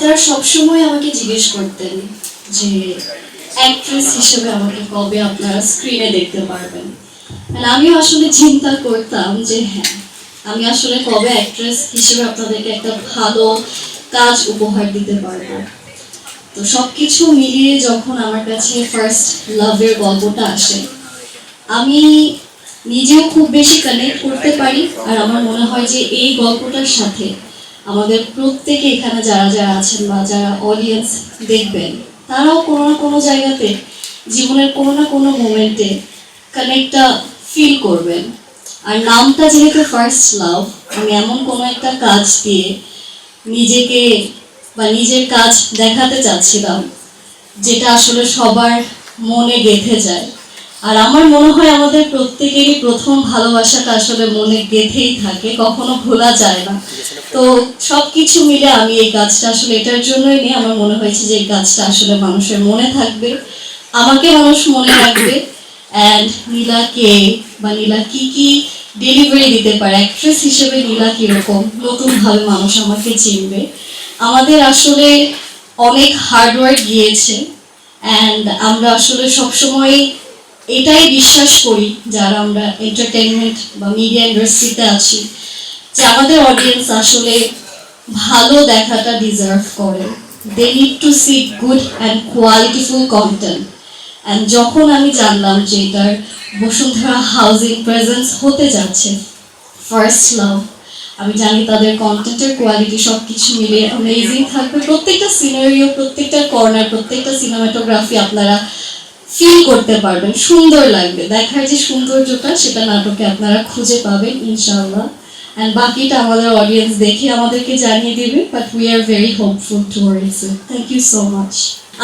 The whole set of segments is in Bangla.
আপনারা সবসময় আমাকে জিজ্ঞেস করতেন যে অ্যাক্ট্রেস হিসেবে আমাকে কবে আপনারা স্ক্রিনে দেখতে পারবেন। আর আমিও আসলে চিন্তা করতাম যে হ্যাঁ, আমি আসলে কবে অ্যাক্ট্রেস হিসেবে আপনাদেরকে একটা ভালো কাজ উপহার দিতে পারবো। তো সবকিছু মিলিয়ে যখন আমার কাছে ফার্স্ট লাভের গল্পটা আসে, আমি নিজেও খুব বেশি কানেক্ট করতে পারি। আর আমার মনে হয় যে এই গল্পটার সাথে আমাদের প্রত্যেকে এখানে যারা যারা আছেন বা যারা অডিয়েন্স দেখবেন, তারাও কোনো না কোনো জায়গাতে জীবনের কোনো না কোনো মোমেন্টে কানেক্টটা ফিল করবেন। আর নামটা যেহেতু ফার্স্ট লাভ, আমি এমন কোনো একটা কাজ দিয়ে নিজেকে বা নিজের কাজ দেখাতে চাচ্ছিলাম যেটা আসলে সবার মনে গেঁথে যায়। আর আমার মনে হয় আমাদের প্রত্যেকেরই প্রথম ভালোবাসাটা আসলে মনে গেঁথেই থাকে, কখনো ভোলা যায় না। তো সবকিছু মিলে আমি এই কাজটা আসলে এটার জন্যই নিয়ে আমার মনে হয়েছে যে এই কাজটা আসলে মানুষের মনে থাকবে, আমাকে মানুষ মনে রাখবে। অ্যান্ড নীলাকে বা নীলা কি কি ডেলিভারি দিতে পারে অ্যাক্ট্রেস হিসেবে, নীলা কিরকম নতুনভাবে মানুষ আমাকে চিনবে। আমাদের আসলে অনেক হার্ডওয়ার্ক গিয়েছে। অ্যান্ড আমরা আসলে সবসময় এটাই বিশ্বাস করি যারা আমরা এন্টারটেনমেন্ট বা মিডিয়া ইন্ডাস্ট্রিতে আছি, যে আমাদের অডিয়েন্স আসলে ভালো দেখাটা ডিজার্ভ করে। They need to see good and qualityful content. And যখন আমি জানলাম যে এটার বসুন্ধরা হাউজিং প্রেজেন্স হতে যাচ্ছে ফার্স্ট লাভ, আমি জানি তাদের কন্টেন্টের কোয়ালিটি সব কিছু মিলে অ্যামেজিং থাকবে। প্রত্যেকটা সিনারিও, প্রত্যেকটা কর্নার, প্রত্যেকটা সিনেমাটোগ্রাফি আপনারা ফিল করতে পারবেন, সুন্দর লাগবে। দেখার যে সৌন্দর্যটা সেটা নাটকে আপনারা খুঁজে পাবেন ইনশাআল্লাহ। অ্যান্ড বাকিটা আমাদের অডিয়েন্স দেখে আমাদেরকে জানিয়ে দেবে, but we are very hopeful towards it. Thank you so much.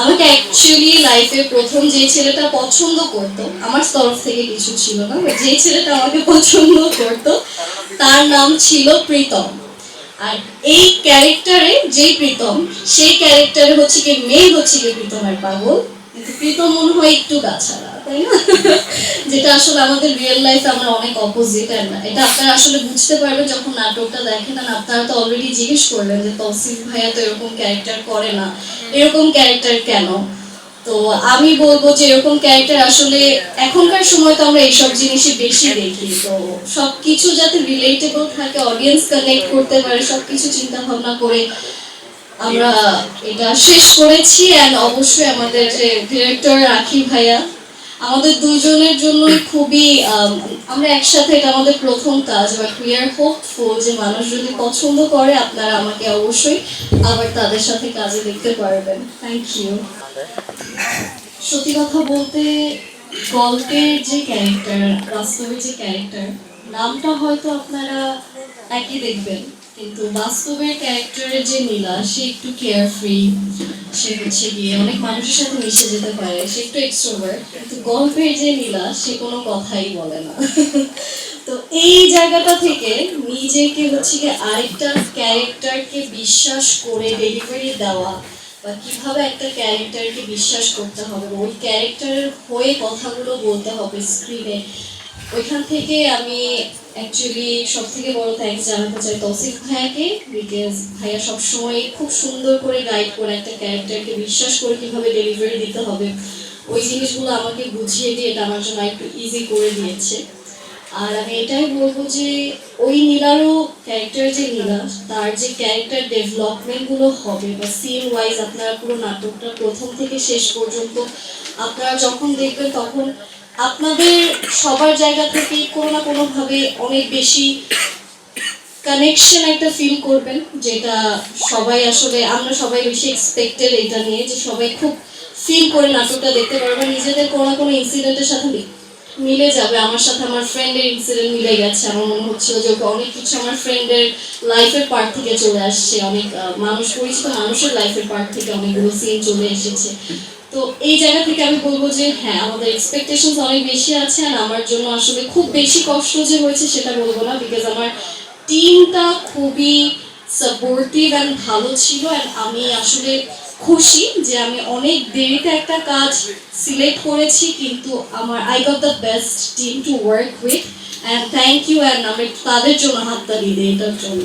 আমাকে অ্যাকচুয়ালি লাইফে প্রথম যে ছেলেটা পছন্দ করতো, আমার তরফ থেকে কিছু ছিল না, যে ছেলেটা আমাকে পছন্দ করতো তার নাম ছিল প্রীতম। আর এই ক্যারেক্টারে যে প্রীতম, সেই ক্যারেক্টারে হচ্ছে কি মেয়ে হচ্ছে কি প্রীতমের পাগল, কিন্তু প্রীতম মনে হয় একটু গাছাড়া, তাই না? যেটা আসলে আমাদের রিয়েল লাইফে আমরা অনেক অপোজিট। এটা আপনারা আসলে বুঝতে পারবেন যখন নাটকটা দেখেন। আর আপনারা তো অলরেডি জিজ্ঞেস করলেন যে তৌসিফ ভাইয়া তো এরকম ক্যারেক্টার করে না, এরকম ক্যারেক্টার কেন? তো আমি বলবো যে এরকম ক্যারেক্টার আসলে এখনকার সময় তো আমরা এইসব জিনিসই বেশি দেখি। তো সবকিছু যাতে রিলেটেবল থাকে, অডিয়েন্স কানেক্ট করতে পারে, সবকিছু চিন্তা ভাবনা করে আমরা এটা শেষ করেছি। অ্যান্ড অবশ্যই আমাদের যে ডিরেক্টর রাখি ভাইয়া, আমাদের দুজনের জন্যই খুবই আমরা একসাথে, এটা আমাদের প্রথম কাজ, বাট উই আর হোপফুল যে মানুষ যদি পছন্দ করে আপনারা আমাকে অবশ্যই আবার তাদের সাথে কাজে দেখতে পারবেন। Thank you. সত্যি কথা বলতে, গল্পের যে ক্যারেক্টার, বাস্তবের যে ক্যারেক্টার, নামটা হয়তো আপনারা একই দেখবেন, কিন্তু বাস্তবের ক্যারেক্টারের যে নীলা, সে একটু কেয়ারফ্রি, সে হচ্ছে গিয়ে অনেক মানুষের সাথে মিশে যেতে পারে, সে একটু এক্সট্রোভার্ট। কিন্তু গল্পের যে নীলা, সে কোনো কথাই বলে না। তো এই জায়গাটা থেকে নিজেকে হচ্ছে গিয়ে আরেকটা ক্যারেক্টারকে বিশ্বাস করে ডেলিভারি দেওয়া, বা কিভাবে একটা ক্যারেক্টারকে বিশ্বাস করতে হবে, ওই ক্যারেক্টারের হয়ে কথাগুলো বলতে হবে স্ক্রিনে, ওইখান থেকে আমি অ্যাকচুয়ালি সব থেকে বড় থ্যাঙ্কস জানাতে চাই তৌসিফ ভাইয়াকে। বিকজ ভাইয়া সবসময় খুব সুন্দর করে গাইড করে একটা ক্যারেক্টারকে বিশ্বাস করে কিভাবে ডেলিভারি দিতে হবে, ওই জিনিসগুলো আমাকে বুঝিয়ে দিয়ে এটা আমার জন্য একটু ইজি করে দিয়েছে। আর আমি এটাই বলবো যে ওই নীলারও ক্যারেক্টার যে নীলা, তার যে ক্যারেক্টার ডেভেলপমেন্টগুলো হবে বা সিন ওয়াইজ আপনারা পুরো নাটকটা প্রথম থেকে শেষ পর্যন্ত আপনারা যখন দেখবেন, তখন আপনাদের সবার জায়গা থেকে কোনো না কোনোভাবে অনেক বেশি কানেকশন একটা ফিল করবেন, যেটা সবাই আসলে আমরা সবাই বেশি এক্সপেক্টেড এটা নিয়ে, যে সবাই খুব ফিল করে নাটকটা দেখতে পারবেন, নিজেদের কোনো না কোনো ইনসিডেন্টের সাথে মিলে যাবে। আমার সাথে আমার ফ্রেন্ডের ইনসিডেন্ট মিলে গেছে, আমার মনে হচ্ছিল যে অনেক কিছু আমার ফ্রেন্ডের লাইফের পার্ট থেকে চলে আসছে, অনেক মানুষ, পরিচিত মানুষের লাইফের পার্ট থেকে অনেকগুলো সিন চলে এসেছে। তো এই জায়গা থেকে আমি বলবো যে হ্যাঁ, আমাদের এক্সপেকটেশনস অনেক বেশি আছে। আর আমার জন্য আসলে খুব বেশি কষ্ট যে হয়েছে সেটা বলবো না, বিকজ আমার টিমটা খুবই সাপোর্টিভ অ্যান্ড ভালো ছিল। অ্যান্ড আমি আসলে খুশি যে আমি অনেক দেরিতে একটা কাজ সিলেক্ট করেছি, কিন্তু আমার I got the best team to work with. And thank you. And আমি তাদের জন্য হাততালি দিই এটার জন্য।